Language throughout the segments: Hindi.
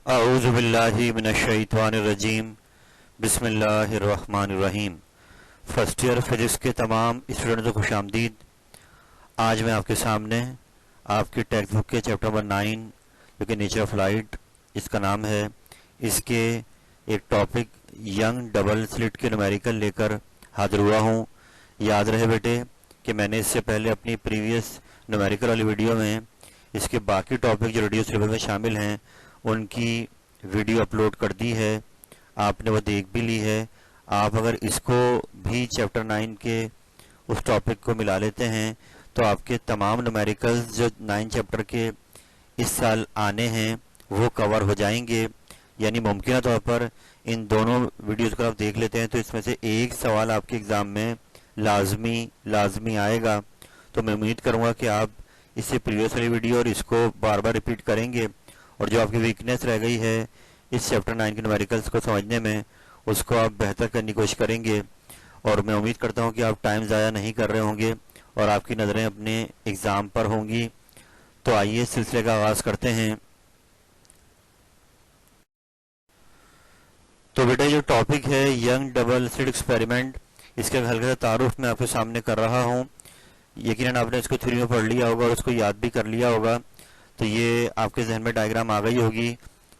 अऊज़ुबिल्लाहि मिनश्शैतानिर्रजीम बिस्मिल्लाहिर्रहमानिर्रहीम। फर्स्ट ईयर फिजिक्स के तमाम स्टूडेंट्स को खुशामदीद। आज मैं आपके सामने आपकी टेक्स्ट बुक के चैप्टर नंबर 9 जो कि नेचर ऑफ लाइट इसका नाम है, इसके एक टॉपिक यंग डबल स्लिट के न्यूमेरिकल लेकर हाजिर हुआ हूँ। याद रहे बेटे कि मैंने इससे पहले अपनी प्रीवियस न्यूमेरिकल वाली वीडियो में इसके बाकी टॉपिक जो रेडियो सिलेबस में शामिल हैं उनकी वीडियो अपलोड कर दी है, आपने वो देख भी ली है। आप अगर इसको भी चैप्टर 9 के उस टॉपिक को मिला लेते हैं तो आपके तमाम न्यूमेरिकल्स जो 9 चैप्टर के इस साल आने हैं वो कवर हो जाएंगे। यानी मुमकिन तौर पर इन दोनों वीडियोस को आप देख लेते हैं तो इसमें से एक सवाल आपके एग्ज़ाम में लाजमी आएगा। तो मैं उम्मीद करूँगा कि आप इससे प्रीवियस वाली वीडियो और इसको बार बार रिपीट करेंगे और जो आपकी वीकनेस रह गई है इस चैप्टर 9 के न्यूमेरिकल्स को समझने में उसको आप बेहतर करने की कोशिश करेंगे। और मैं उम्मीद करता हूं कि आप टाइम ज़ाया नहीं कर रहे होंगे और आपकी नज़रें अपने एग्ज़ाम पर होंगी। तो आइए इस सिलसिले का आगाज़ करते हैं। तो बेटा जो टॉपिक है यंग डबल स्लिट एक्सपेरिमेंट, इसका हल्का सा तारुफ मैं आपके सामने कर रहा हूँ। यकीनन आपने इसको थ्योरी में पढ़ लिया होगा और उसको याद भी कर लिया होगा, तो ये आपके जहन में डायग्राम आ गई होगी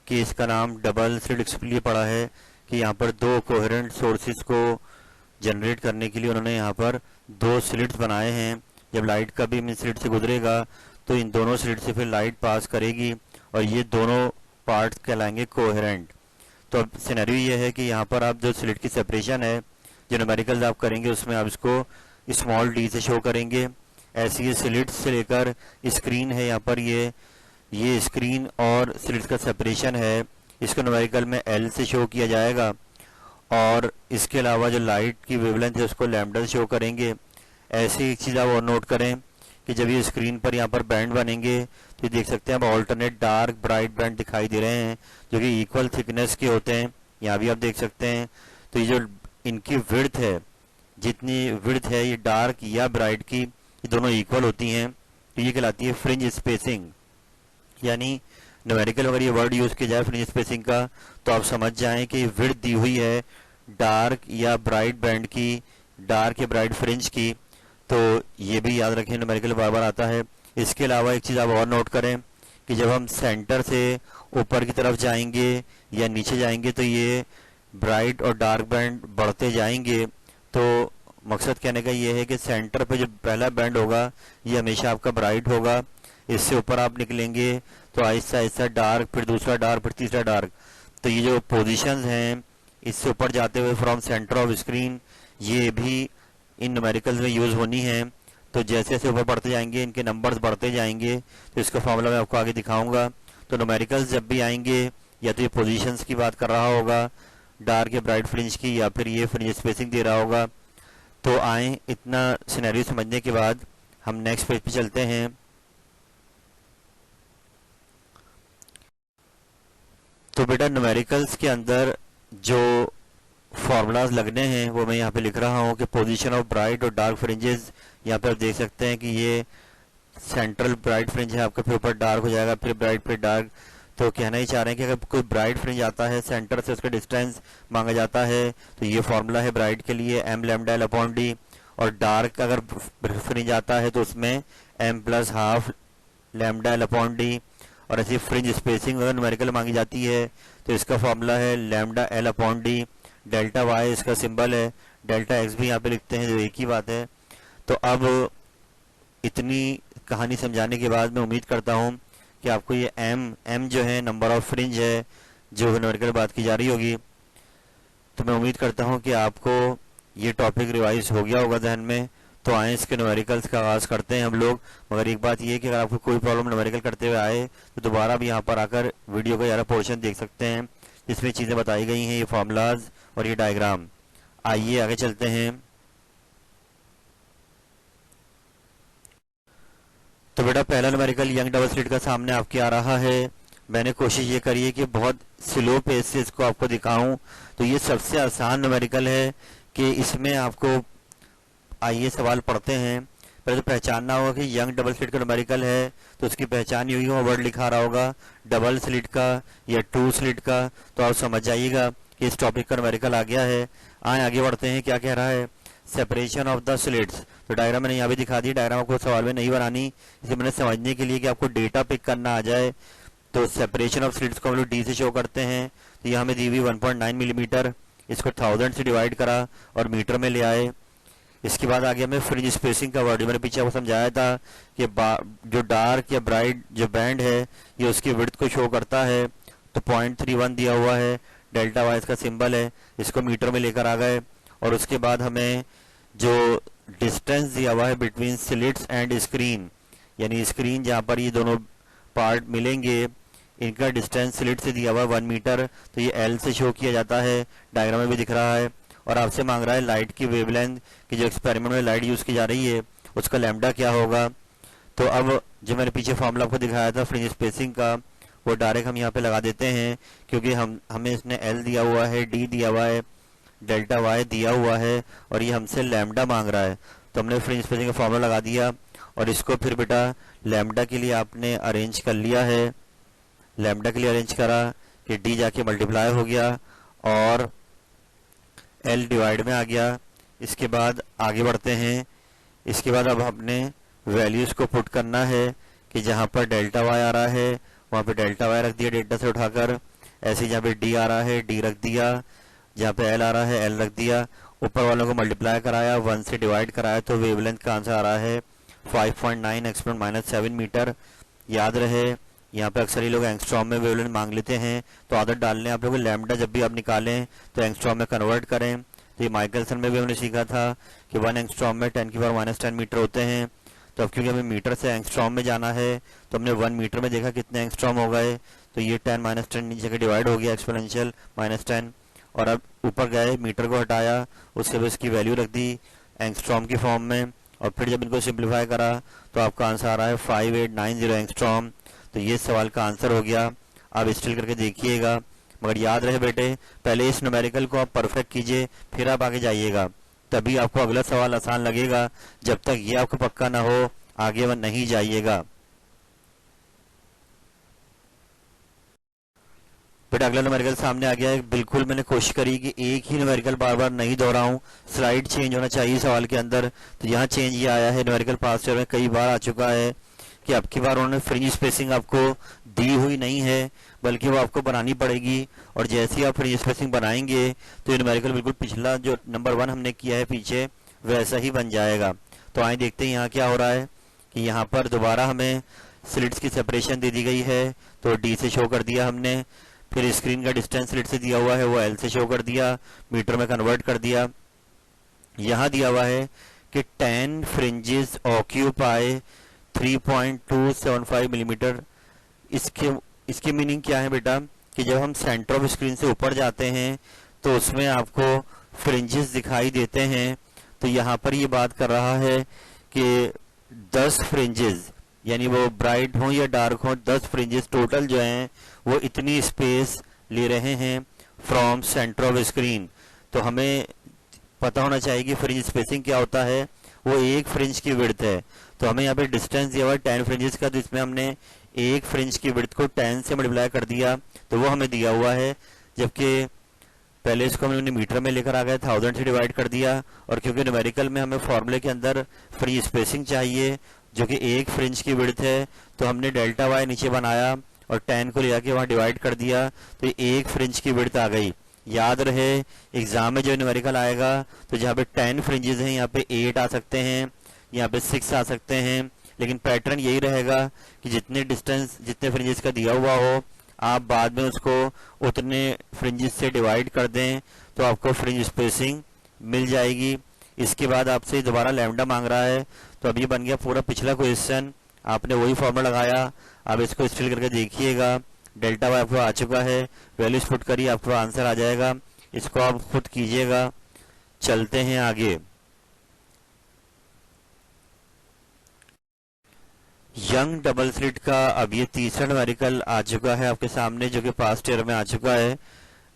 कि इसका नाम डबल स्लिट इसलिए पड़ा है कि यहाँ पर दो कोहेरेंट सोर्सेज को जनरेट करने के लिए उन्होंने यहाँ पर दो स्लिट्स बनाए हैं। जब लाइट का बीम इन स्लिट से गुजरेगा तो इन दोनों स्लिट से फिर लाइट पास करेगी और ये दोनों पार्ट्स कहलाएंगे कोहेरेंट। तो अब सिनेरियो ये है कि यहाँ पर आप जो स्लिट की सेपरेशन है जो न्यूमेरिकल्स आप करेंगे उसमें आप इसको स्मॉल डी से शो करेंगे। ऐसी ये स्लिट से लेकर स्क्रीन है, यहाँ पर ये स्क्रीन और स्लिट का सेपरेशन है, इसको न्यूमेरिकल में एल से शो किया जाएगा। और इसके अलावा जो लाइट की वेवलेंथ है उसको लैम्डा से शो करेंगे। ऐसी एक चीज़ आप और नोट करें कि जब ये स्क्रीन पर यहाँ पर बैंड बनेंगे तो ये देख सकते हैं अब ऑल्टरनेट डार्क ब्राइट बैंड दिखाई दे रहे हैं जो कि इक्वल थिकनेस के होते हैं। यहाँ भी आप देख सकते हैं। तो ये जो इनकी विड्थ है, जितनी विड्थ है ये डार्क या ब्राइट की, ये दोनों इक्वल होती हैं, तो ये कहलाती है फ्रिंज स्पेसिंग। यानी न्यूमेरिकल अगर ये वर्ड यूज किया जाए फ्रिंज स्पेसिंग का तो आप समझ जाएं कि विड्थ दी हुई है डार्क या ब्राइट बैंड की, डार्क या ब्राइट फ्रिंज की। तो ये भी याद रखें, न्यूमेरिकल बार बार आता है। इसके अलावा एक चीज़ आप और नोट करें कि जब हम सेंटर से ऊपर की तरफ जाएंगे या नीचे जाएंगे तो ये ब्राइट और डार्क बैंड बढ़ते जाएंगे। तो मकसद कहने का ये है कि सेंटर पे जो पहला बैंड होगा ये हमेशा आपका ब्राइट होगा। इससे ऊपर आप निकलेंगे तो आहिस्ता आहिस्ता डार्क, फिर दूसरा डार्क, फिर तीसरा डार्क। तो ये जो पोजीशंस हैं इससे ऊपर जाते हुए फ्रॉम सेंटर ऑफ स्क्रीन ये भी इन न्यूमेरिकल्स में यूज़ होनी है। तो जैसे जैसे ऊपर बढ़ते जाएंगे इनके नंबर्स बढ़ते जाएंगे। तो इसका फॉर्मूला मैं आपको आगे दिखाऊंगा। तो न्यूमेरिकल्स जब भी आएंगे या तो ये पोजीशंस की बात कर रहा होगा डार्क या ब्राइट फ्रिंज की, या फिर ये फ्रिंज स्पेसिंग दे रहा होगा। तो आए इतना सिनेरियो समझने के बाद हम नेक्स्ट पेज पे चलते हैं। तो बेटा न्यूमेरिकल्स के अंदर जो फॉर्मूलाज लगने हैं वो मैं यहाँ पे लिख रहा हूँ कि पोजीशन ऑफ ब्राइट और डार्क फ्रिंजेस, यहाँ पे आप देख सकते हैं कि ये सेंट्रल ब्राइट फ्रिंज है आपका, फिर ऊपर डार्क हो जाएगा, फिर ब्राइट, फिर डार्क। तो कहना ही चाह रहे हैं कि अगर कोई ब्राइट फ्रिंज आता है सेंटर से उसका डिस्टेंस मांगा जाता है तो ये फॉर्मूला है ब्राइट के लिए m lambda l upon d, और डार्क अगर फ्रिंज आता है तो उसमें m plus half lambda l upon d. और ऐसी फ्रिंज स्पेसिंग अगर न्यूमेरिकल मांगी जाती है तो इसका फॉर्मूला है lambda l upon d. Delta Y इसका सिंबल है, डेल्टा एक्स भी यहाँ पे लिखते हैं, जो एक ही बात है। तो अब इतनी कहानी समझाने के बाद मैं उम्मीद करता हूँ कि आपको ये एम जो है नंबर ऑफ फ्रिंज है जो न्यूमेरिकल बात की जा रही होगी। तो मैं उम्मीद करता हूँ कि आपको ये टॉपिक रिवाइज हो गया होगा जहन में। तो आए इसके न्यूमेरिकल्स का आगाज़ करते हैं हम लोग। मगर एक बात ये है कि अगर आपको कोई प्रॉब्लम न्यूमेरिकल करते हुए आए तो दोबारा भी यहाँ पर आकर वीडियो का ज़्यादा पोर्शन देख सकते हैं, इसमें चीज़ें बताई गई हैं, ये फार्मूलाज और ये डायग्राम। आइए आगे चलते हैं। तो बेटा पहला न्यूमेरिकल यंग डबल स्लिट का सामने आपके आ रहा है। मैंने कोशिश ये करी है कि बहुत स्लो पेस से इसको आपको दिखाऊं। तो ये सबसे आसान न्यूमेरिकल है कि इसमें आपको, आइए सवाल पढ़ते हैं पहले तो पहचानना होगा कि यंग डबल स्लिट का न्यूमेरिकल है, तो उसकी पहचान यही होगा, वर्ड लिखा रहा होगा डबल स्लिट का या टू स्लिट का, तो आप समझ जाइएगा कि इस टॉपिक का न्यूमेरिकल आ गया है। आगे बढ़ते हैं, क्या कह रहा है, सेपरेशन ऑफ द स्लिट्स। तो डायग्राम मैंने यहाँ भी दिखा दी, डायग्राम आपको सवाल में नहीं बनानी, इसे मैंने समझने के लिए कि आपको डेटा पिक करना आ जाए। तो सेपरेशन ऑफ स्लिट्स को हम लोग डी से शो करते हैं। तो यहाँ हमें दी हुई 1.9 मिलीमीटर, इसको 1000 से डिवाइड करा और मीटर में ले आए। इसके बाद आगे हमें फ्रिंज स्पेसिंग का वर्ड, मैंने पीछे आपको समझाया था कि जो डार्क या ब्राइट जो बैंड है ये उसकी विड्थ को शो करता है। तो 0.31 दिया हुआ है, डेल्टा वाई इसका सिंबल है, इसको मीटर में लेकर आ गए। और उसके बाद हमें जो डिस्टेंस दिया हुआ है बिटवीन स्लिट्स एंड स्क्रीन, यानी स्क्रीन जहाँ पर ये दोनों पार्ट मिलेंगे, इनका डिस्टेंस स्लिट से दिया हुआ है 1 मीटर। तो ये एल से शो किया जाता है, डायग्राम में भी दिख रहा है। और आपसे मांग रहा है लाइट की वेवलेंथ, कि जो एक्सपेरिमेंट में लाइट यूज़ की जा रही है उसका लैम्डा क्या होगा। तो अब जो मैंने पीछे फॉर्मूला आपको दिखाया था फ्रिंज स्पेसिंग का, वो डायरेक्ट हम यहाँ पे लगा देते हैं, क्योंकि हमें इसने एल दिया हुआ है, डी दिया हुआ है, डेल्टा वाई दिया हुआ है, और ये हमसे लैम्डा मांग रहा है। तो हमने फ्रिंज स्पेसिंग का फॉर्मूला लगा दिया, और इसको फिर बेटा लैम्डा के लिए आपने अरेंज कर लिया है। लैम्डा के लिए अरेंज करा कि डी जाके मल्टीप्लाई हो गया और एल डिवाइड में आ गया। इसके बाद आगे बढ़ते हैं। इसके बाद अब हमने वैल्यूज़ को पुट करना है कि जहाँ पर डेल्टा वाई आ रहा है वहाँ पे डेल्टा वाई रख दिया डेटा से उठाकर, ऐसे जहाँ पे डी आ रहा है डी रख दिया, जहाँ पे एल आ रहा है एल रख दिया, ऊपर वालों को मल्टीप्लाई कराया, 1 से डिवाइड कराया, तो वेवलेंथ का आंसर आ रहा है 5.9 एक्सपोनेंट -7 मीटर। याद रहे यहाँ पे अक्सर ही लोग एंगस्ट्रॉम में वेवलेंथ मांग लेते हैं, तो आदत डालने आप लोग लैम्डा जब भी आप निकालें तो एंगस्ट्रॉम में कन्वर्ट करें। तो ये माइकलसन में भी हमने सीखा था कि 1 एंगस्ट्रॉम में 10⁻⁻10 मीटर होते हैं। तो अब क्योंकि हमें मीटर से एंगस्ट्रॉम में जाना है तो हमने 1 मीटर में देखा कितने एंगस्ट्रॉम हो गए, तो ये 10⁻10 नीचे के डिवाइड हो गया एक्सपोनेंशियल -10। और अब ऊपर गए मीटर को हटाया, उसके बाद इसकी वैल्यू रख दी एंगस्ट्रॉम की फॉर्म में, और फिर जब इनको सिंप्लीफाई करा तो आपका आंसर आ रहा है 5890 एंगस्ट्रॉम। तो ये सवाल का आंसर हो गया। आप स्टिल करके देखिएगा, मगर याद रहे बेटे पहले इस न्यूमेरिकल को आप परफेक्ट कीजिए, फिर आप आगे जाइएगा, तभी आपको अगला सवाल आसान लगेगा। जब तक ये आपको पक्का ना हो आगे वह नहीं जाइएगा। बेटा अगला न्यूमेरिकल सामने आ गया है। बिल्कुल मैंने कोशिश करी कि एक ही न्यूमेरिकल बार बार नहीं दोहराऊं, स्लाइड चेंज होना चाहिए सवाल के अंदर। तो यहाँ चेंज ये आया है, न्यूमेरिकल पास्ट ईयर में कई बार आ चुका है कि अब की बार उन्होंने फ्रिंज स्पेसिंग आपको दी हुई नहीं है, बल्कि वो आपको बनानी पड़ेगी। और जैसे ही आप फ्रिंज स्पेसिंग बनाएंगे तो ये न्यूमेरिकल बिल्कुल पिछला जो नंबर 1 हमने किया है पीछे वैसा ही बन जाएगा। तो आइए देखते हैं यहाँ क्या हो रहा है कि यहाँ पर दोबारा हमें स्लिट्स की सेपरेशन दे दी गई है, तो डी से शो कर दिया हमने। फिर स्क्रीन का डिस्टेंस स्लिट से दिया हुआ है वो एल से शो कर दिया, मीटर में कन्वर्ट कर दिया। यहाँ दिया हुआ है कि 10 फ्रिंजेस ऑक्यूपाई 3.275 मिलीमीटर। इसकी मीनिंग क्या है बेटा कि जब हम सेंटर ऑफ स्क्रीन से ऊपर जाते हैं तो उसमें आपको फ्रिंजेस दिखाई देते हैं। तो यहाँ पर ये बात कर रहा है कि 10 फ्रिंजेस, यानी वो ब्राइट हो या डार्क हो, 10 फ्रिंजेस टोटल जो हैं वो इतनी स्पेस ले रहे हैं फ्रॉम सेंटर ऑफ स्क्रीन। तो हमें पता होना चाहिए कि फ्रिंज स्पेसिंग क्या होता है, वो एक फ्रिंज की विड्थ है। तो हमें यहाँ पे डिस्टेंस दिया हुआ है 10 फ्रिंजेस का, तो इसमें हमने एक फ्रिंज की विड्थ को 10 से मल्टीप्लाई कर दिया, तो वो हमें दिया हुआ है। जबकि पहले इसको हमने मीटर में लेकर आ गए, 1000 से डिवाइड कर दिया। और क्योंकि न्यूमेरिकल में हमें फॉर्मूले के अंदर फ्रिंज स्पेसिंग चाहिए जो कि एक फ्रिंज की विड्थ है, तो हमने डेल्टा वाई नीचे बनाया और 10 को ले आके वहाँ डिवाइड कर दिया, तो एक फ्रिंज की विड्थ आ गई। याद रहे एग्जाम में जो न्यूमेरिकल आएगा तो जहाँ पे 10 फ्रिंजेस हैं यहाँ पे 8 आ सकते हैं, यहाँ पे 6 आ सकते हैं, लेकिन पैटर्न यही रहेगा कि जितने डिस्टेंस जितने फ्रिंजेस का दिया हुआ हो आप बाद में उसको उतने फ्रिंजेस से डिवाइड कर दें तो आपको फ्रिंज स्पेसिंग मिल जाएगी। इसके बाद आपसे दोबारा लैम्डा मांग रहा है, तो अब ये बन गया पूरा पिछला क्वेश्चन, आपने वही फॉर्मूला लगाया। अब इसको स्टिल करके देखिएगा, डेल्टा वाई आपको आ चुका है, वैल्यूज पुट करिए आपको आंसर आ जाएगा। इसको आप खुद कीजिएगा। चलते हैं आगे। यंग डबल स्लिट का अब ये तीसरा न्यूमेरिकल आ चुका है आपके सामने, जो कि पास्ट ईयर में आ चुका है।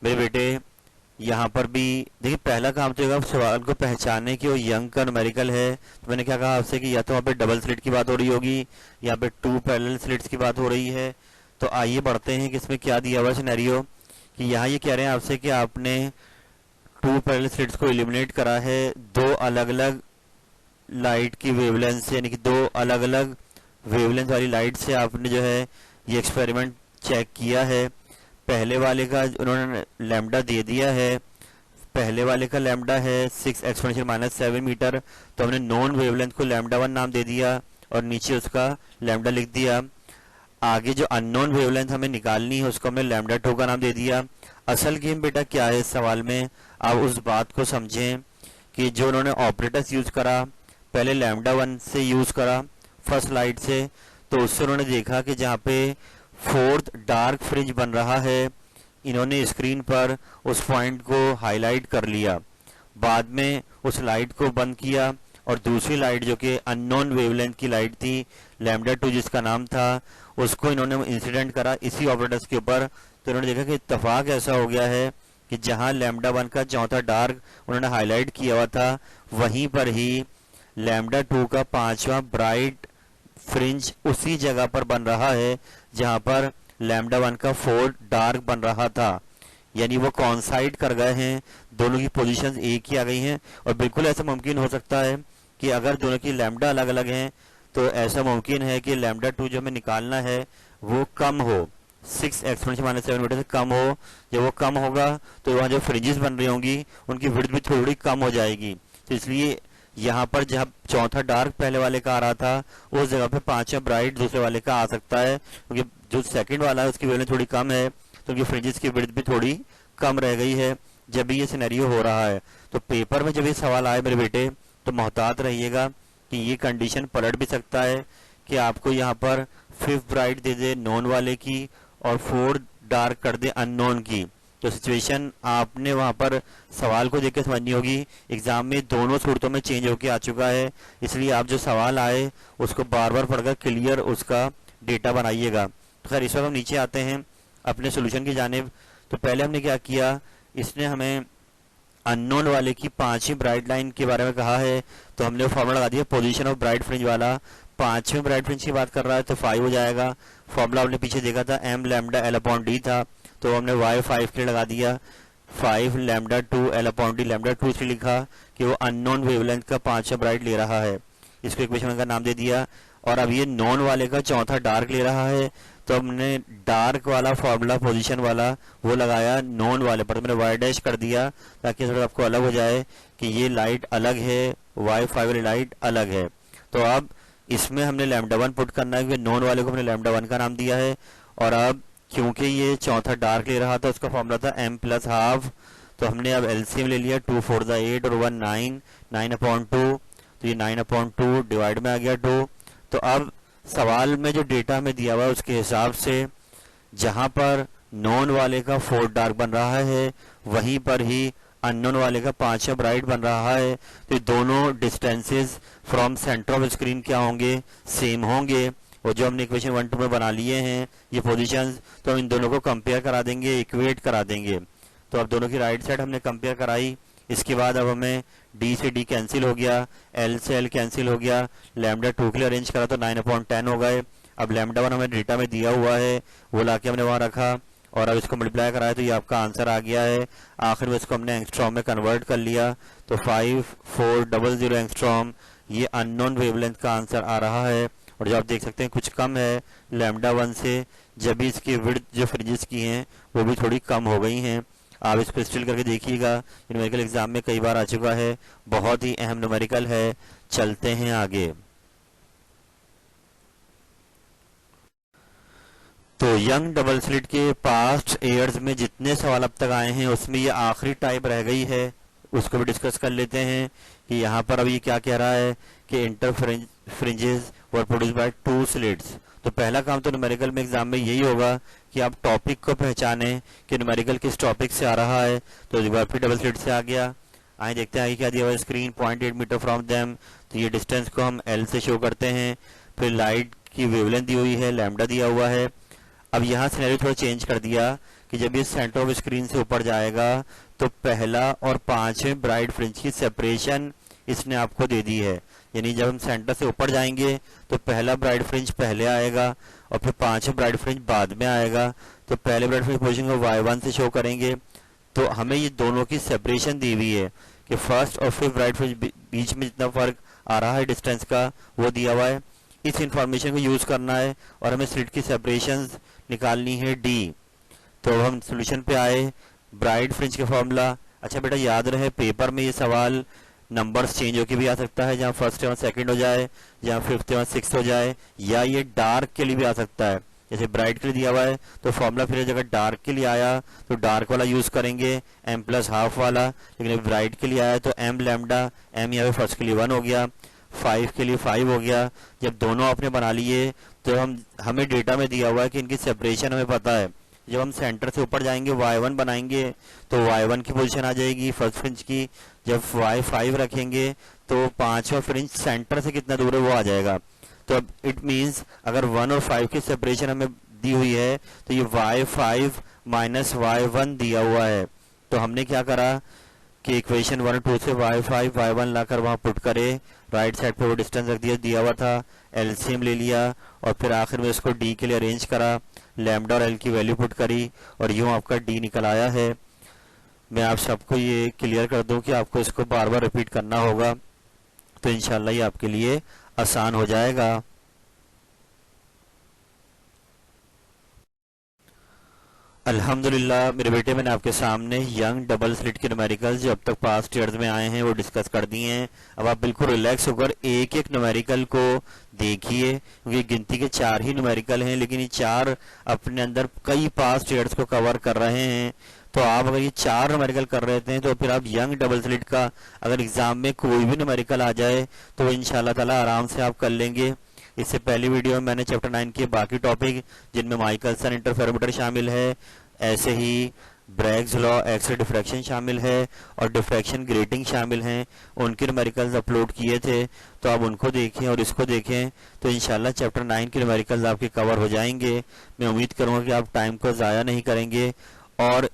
मेरे बेटे यहाँ पर भी देखिए, पहला काम तो होगा सवाल को पहचानने की वो यंग का न्यूमेरिकल है। तो मैंने क्या कहा आपसे कि या तो वहाँ पे डबल स्लिट की बात हो रही होगी, यहाँ पे टू पैरेलल स्लिट्स की बात हो रही है। तो आइए बढ़ते हैं कि इसमें क्या दिया हुआ सिनेरियो, कि यहाँ ये कह रहे हैं आपसे कि आपने टू पैरेलल स्लिट्स को एलिमिनेट करा है दो अलग अलग लाइट की वेवलेंथ से, यानी कि दो अलग अलग वेवलेंथ वाली लाइट से आपने जो है ये एक्सपेरिमेंट चेक किया है। पहले वाले का उन्होंने लैम्डा दे दिया है, पहले वाले का लैम्डा है 6 एक्सपोनेंशियल -7 मीटर। तो हमने नॉन वेवलेंथ को लैम्डा 1 नाम दे दिया और नीचे उसका लैम्डा लिख दिया। आगे जो अननोन वेवलेंथ हमें निकालनी है उसको हमने लैम्डा 2 का नाम दे दिया। असल गेम बेटा क्या है इस सवाल में, आप उस बात को समझें कि जो उन्होंने ऑपरेटर्स यूज करा, पहले लैम्डा 1 से यूज करा फर्स्ट लाइट से, तो उससे उन्होंने देखा कि जहाँ पे फोर्थ डार्क फ्रिंज बन रहा है, इन्होंने स्क्रीन पर उस पॉइंट को हाईलाइट कर लिया। बाद में उस लाइट को बंद किया और दूसरी लाइट जो कि अननोन वेवलेंथ की लाइट थी, लैम्डा 2 जिसका नाम था, उसको इन्होंने इंसिडेंट करा इसी ऑपरेटर्स के ऊपर। तो इन्होंने देखा कि इत्तेफाक ऐसा हो गया है कि जहां लैम्डा 1 का चौथा डार्क उन्होंने हाईलाइट किया हुआ था, वहीं पर ही लैम्डा 2 का पांचवा ब्राइट फ्रिंज उसी जगह पर बन रहा है जहां पर लैम्डा 1 का फोर्थ डार्क बन रहा था। यानी वो कॉन्साइड कर गए हैं, दोनों की पोजीशंस एक ही आ गई हैं। और बिल्कुल ऐसा मुमकिन हो सकता है कि अगर दोनों की लैम्डा अलग अलग हैं तो ऐसा मुमकिन है कि लैम्डा 2 जो हमें निकालना है वो कम हो, 6 एक्सपोनेंशियल -7 मीटर से कम हो। जब वो कम होगा तो वहाँ जो फ्रिंजेस बन रही होंगी उनकी विड्थ भी थोड़ी कम हो जाएगी। तो इसलिए यहाँ पर जब चौथा डार्क पहले वाले का आ रहा था, उस जगह पे पांचवा ब्राइट दूसरे वाले का आ सकता है, क्योंकि जो सेकंड वाला है उसकी वेवलेंथ थोड़ी कम है, तो उनकी फ्रिंजेस की विड्थ भी थोड़ी कम रह गई है जब भी ये सिनेरियो हो रहा है। तो पेपर में जब ये सवाल आए मेरे बेटे, तो मोहतात रहिएगा कि ये कंडीशन पलट भी सकता है कि आपको यहाँ पर फिफ्थ ब्राइट दे दे नॉन वाले की और फोर्थ डार्क कर दे अननोन की। तो सिचुएशन आपने वहाँ पर सवाल को देख के समझनी होगी। एग्जाम में दोनों सूरतों में चेंज होके आ चुका है, इसलिए आप जो सवाल आए उसको बार बार पढ़कर क्लियर उसका डेटा बनाइएगा। तो खैर इस वक्त हम नीचे आते हैं अपने सोल्यूशन की जानिब। तो पहले हमने क्या किया, इसने हमें अननोन वाले की पांचवी ब्राइट लाइन के बारे में कहा है, तो हमने वो फॉर्मूला लगा दिया पोजीशन ऑफ ब्राइट फ्रिंज वाला। पांचवें ब्राइट फ्रिंज की बात कर रहा है तो 5 हो जाएगा। फॉर्मूला आपने पीछे देखा था m लैम्डा l/d था, तो हमने y5 के लिए लगा दिया 5 लैम्डा 2 l/d। लैम्डा 2 इसलिए लिखा कि वो अननोन वेवलेंथ का पांचवा ब्राइट ले रहा है, इसको इक्वेशन का नाम दे दिया। और अब ये नॉन वाले का चौथा डार्क ले रहा है, तो हमने डार्क वाला फॉर्मूला पोजीशन वाला वो लगाया नॉन वाले पर, तो मैंने वाई डैश कर दिया ताकि थोड़ा आपको अलग हो जाए कि ये लाइट अलग है, y5 वाली लाइट अलग है। तो अब इसमें हमने लैम्डा 1 पुट करना है, क्योंकि नॉन वाले को हमने लैम्डा 1 का नाम दिया है। और अब क्योंकि ये चौथा डार्क ले रहा था, उसका फॉर्मूला था m+12, तो हमने अब एलसीएम ले लिया 2 4 8 और 1 9, 9/2, तो ये 9/2 डिवाइड में आ गया 2। तो अब सवाल में जो डेटा हमें दिया हुआ है उसके हिसाब से जहां पर नॉन वाले का फोर्थ डार्क बन रहा है, वहीं पर ही अननोन वाले का पांचवा ब्राइट बन रहा है। तो दोनों distances from centre of screen क्या होंगे, सेम होंगे। और जो हमने इक्वेशन 1 2 में बना लिए हैं ये पोजीशंस, तो हम इन दोनों को कंपेयर करा देंगे, इक्वेट करा देंगे। तो अब दोनों की राइट साइड हमने कंपेयर कराई। इसके बाद अब हमें d से d कैंसिल हो गया, l से l कैंसिल हो गया, लैम्डा 2 के लिए अरेंज करा तो 9/10 हो गए। अब लैम्डा 1 हमें डेटा में दिया हुआ है, वो लाके हमने वहाँ रखा और अब इसको मल्टीप्लाई कराया तो ये आपका आंसर आ गया है। आखिर में इसको हमने एंगस्ट्रॉम में कन्वर्ट कर लिया, तो 5400 एंगस्ट्रॉम ये अननोन वेवलेंथ का आंसर आ रहा है। और जो आप देख सकते हैं कुछ कम है लैम्डा 1 से, जब भी इसकी विड्थ जो फ्रिंजेस की हैं वो भी थोड़ी कम हो गई हैं। आप इसको स्टिल करके देखिएगा, न्यूमेरिकल एग्जाम में कई बार आ चुका है, बहुत ही अहम न्यूमेरिकल है। चलते हैं आगे। तो यंग डबल स्लिट के पास्ट ईयर्स में जितने सवाल अब तक आए हैं उसमें ये आखिरी टाइप रह गई है, उसको भी डिस्कस कर लेते हैं कि यहाँ पर अब ये क्या कह रहा है कि inter fringes were produce by 2 slits. तो पहला काम तो न्यूमेरिकल में एग्जाम में यही होगा कि आप टॉपिक को पहचाने कि न्यूमेरिकल किस टॉपिक से आ रहा है। तो फिर डबल स्लिट से आ गया। आइए देखते हैं आगे क्या दिया हुआ है। स्क्रीन 0.8 मीटर फ्रॉम देम, तो ये डिस्टेंस को हम एल से शो करते हैं। फिर लाइट की वेवलेंथ दी हुई है, लैम्डा दिया हुआ है। अब यहाँ सिनेरियो थोड़ा चेंज कर दिया कि जब ये सेंटर ऑफ स्क्रीन से ऊपर जाएगा तो पहला और पांचवें ब्राइट फ्रिंज की सेपरेशन इसने आपको दे दी है। यानी जब हम सेंटर से ऊपर जाएंगे तो पहला ब्राइट फ्रिंज पहले आएगा और फिर पांचवें ब्राइट फ्रिंज बाद में आएगा। तो पहले ब्राइट फ्रिंज पोजीशन को y1 से शो करेंगे। तो हमें ये दोनों की सेपरेशन दी हुई है कि फर्स्ट और फिफ्थ ब्राइट फ्रिंज बीच में जितना फर्क आ रहा है डिस्टेंस का वो दिया हुआ है। इस इंफॉर्मेशन को यूज करना है और हमें स्लिट की सेपरेशन निकालनी है d। तो हम सोल्यूशन पे आए, ब्राइट फ्रिंज का फॉर्मूला। अच्छा बेटा याद रहे पेपर में ये सवाल नंबर्स चेंज होके भी आ सकता है, जहाँ फर्स्ट या सेकंड हो जाए, जहाँ फिफ्थ या सिक्स हो जाए, या ये डार्क के लिए भी आ सकता है। जैसे ब्राइट के लिए दिया हुआ है तो फॉर्मूला फिर जगह डार्क के लिए आया तो डार्क वाला यूज करेंगे m+½ वाला, लेकिन ब्राइट के लिए आया तो m लैम्डा, m यहाँ पे फर्स्ट के लिए 1 हो गया, 5 के लिए 5 हो गया। जब दोनों आपने बना लिए तो हमें डेटा में दिया हुआ है कि इनकी सेपरेशन हमें पता है। जब हम सेंटर से ऊपर जाएंगे y1 बनाएंगे तो y1 की पोजीशन आ जाएगी फर्स्ट फ्रिंज की। जब y5 रखेंगे तो पांचवा फ्रिंज सेंटर से कितना दूर है वो आ जाएगा। तो अब इट मींस अगर 1 और 5 की सेपरेशन हमें दी हुई है तो ये y5 माइनस y1 दिया हुआ है। तो हमने क्या करा कि इक्वेशन 1 और 2 से y5 y1 लाकर वहां पुट करे, राइट साइड पे वो डिस्टेंस रख दिया दिया हुआ था, एलसीएम ले लिया और फिर आखिर में उसको d के लिए अरेंज करा, लैम्डा और एल की वैल्यू पुट करी और यूं आपका d निकल आया है। मैं आप सबको ये क्लियर कर दूं कि आपको इसको बार बार रिपीट करना होगा तो इंशाल्लाह ये आपके लिए आसान हो जाएगा। अल्हम्दुलिल्लाह मेरे बेटे, मैंने आपके सामने यंग डबल स्लिट के न्यूमेरिकल्स जो अब तक पास्ट ईयर्स में आए हैं वो डिस्कस कर दिए हैं। अब आप बिल्कुल रिलैक्स होकर एक एक न्यूमेरिकल को देखिए, क्योंकि गिनती के 4 ही न्यूमेरिकल हैं, लेकिन ये 4 अपने अंदर कई पास्ट ईयर्स को कवर कर रहे हैं। तो आप अगर ये 4 न्यूमेरिकल कर रहे थे तो फिर आप यंग डबल स्लिट का अगर एग्जाम में कोई भी न्यूमेरिकल आ जाए तो इंशाल्लाह ताला आराम से आप कर लेंगे। इससे पहली वीडियो में मैंने चैप्टर 9 के बाकी टॉपिक जिनमें माइकलसन इंटरफेरोमीटर शामिल है, ऐसे ही ब्रैग्स लॉ, एक्स-रे डिफ्रैक्शन शामिल है और डिफ्रैक्शन ग्रेटिंग शामिल हैं, उनके न्यूमेरिकल्स अपलोड किए थे। तो आप उनको देखें और इसको देखें तो इंशाल्लाह चैप्टर 9 के न्यूमेरिकल्स आपके कवर हो जाएंगे। मैं उम्मीद करूंगा कि आप टाइम को ज़ाया नहीं करेंगे और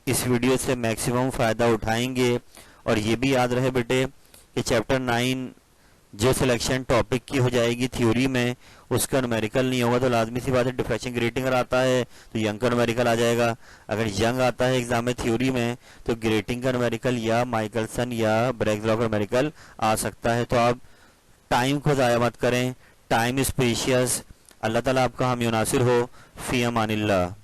इस वीडियो से मैक्सिमम फ़ायदा उठाएंगे। और ये भी याद रहे बेटे कि चैप्टर 9 जो सिलेक्शन टॉपिक की हो जाएगी थ्योरी में उसका न्यूमेरिकल नहीं होगा तो लाजमी सी बात है डिफ्रैक्शन ग्रेटिंग अगर आता है तो यंग का न्यूमेरिकल आ जाएगा। अगर यंग आता है एग्जाम में थ्योरी में तो ग्रेटिंग का न्यूमेरिकल या माइकलसन या ब्रैग्स लॉ का न्यूमेरिकल आ सकता है। तो आप टाइम को ज़ाया मत करें, टाइम इज प्रीशियस। अल्लाह ताला आपका हामी नासिर हो। फी अमानिल्लाह।